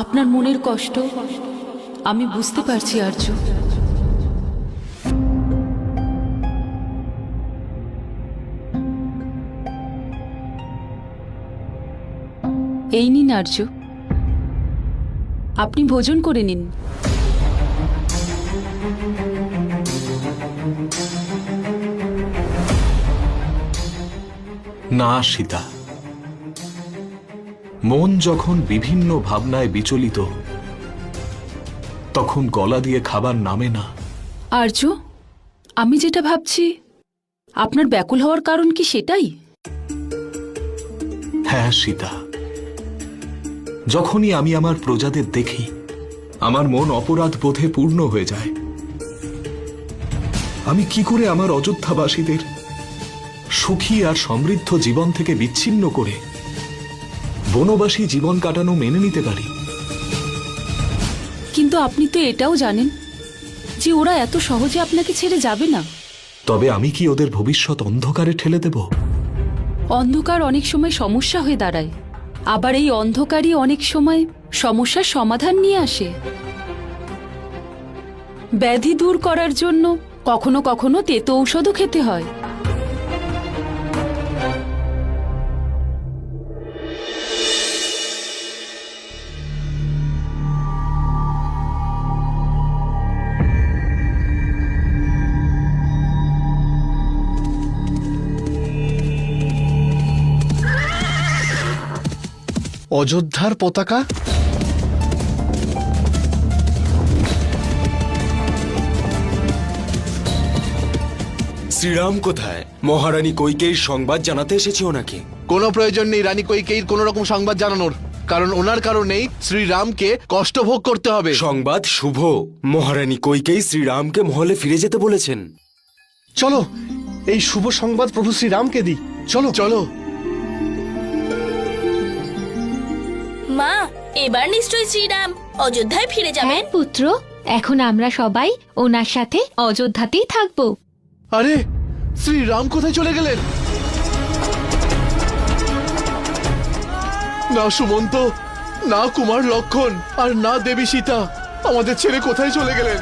আপনার মনের কষ্ট আমি বুঝতে পারছি আর্য। এই নিন আর্য, আপনি ভোজন করে নিন। না সীতা, মন যখন বিভিন্ন ভাবনায় বিচলিত তখন গলা দিয়ে খাবার নামে না। আর্য, আমি যেটা ভাবছি, আপনার ব্যাকুল হওয়ার কারণ কি সেটাই? হ্যাঁ সীতা, যখনই আমি আমার প্রজাদের দেখি আমার মন অপরাধ বোধে পূর্ণ হয়ে যায়। আমি কি করে আমার অযোধ্যাবাসীদের সুখী আর সমৃদ্ধ জীবন থেকে বিচ্ছিন্ন করে বনবাসী জীবন কাটানো মেনে নিতে পারি? কিন্তু আপনি তো এটাও জানেন যে ওরা এত সহজে আপনাকে ছেড়ে যাবে না। তবে আমি কি ওদের ভবিষ্যৎ অন্ধকারে ঠেলে দেব? অন্ধকার অনেক সময় সমস্যা হয়ে দাঁড়ায়, আবার এই অন্ধকারই অনেক সময় সমস্যার সমাধান নিয়ে আসে। ব্যাধি দূর করার জন্য কখনো কখনো তেতো ঔষধও খেতে হয়। অযোধ্যার পতাকা? শ্রীরাম কোথায়? মহারানী কৈকেয়ীর সংবাদ জানাতে এসেছি ওনাকে। কোনো প্রয়োজন নেই রানী কৈকেয়ীর কোনো রকম সংবাদ জানানোর, কারণ ওনার কারণেই শ্রীরামকে কষ্ট ভোগ করতে হবে। সংবাদ শুভ, মহারানী কৈকেয়ী শ্রীরামকে মহলে ফিরে যেতে বলেছেন। চলো এই শুভ সংবাদ প্রভু শ্রীরামকে দিই। চলো চলো। মা, এবার নিশ্চয়ই শ্রীরাম অযোধ্যায় ফিরে যাবেন। হ্যাঁ পুত্র, এখন আমরা সবাই ওনার সাথে অযোধ্যাতেই থাকবো। আরে শ্রীরাম কোথায় চলে গেলেন? না সুমন্ত, না কুমার লক্ষণ, আর না দেবী সীতা আমাদের ছেড়ে কোথায় চলে গেলেন?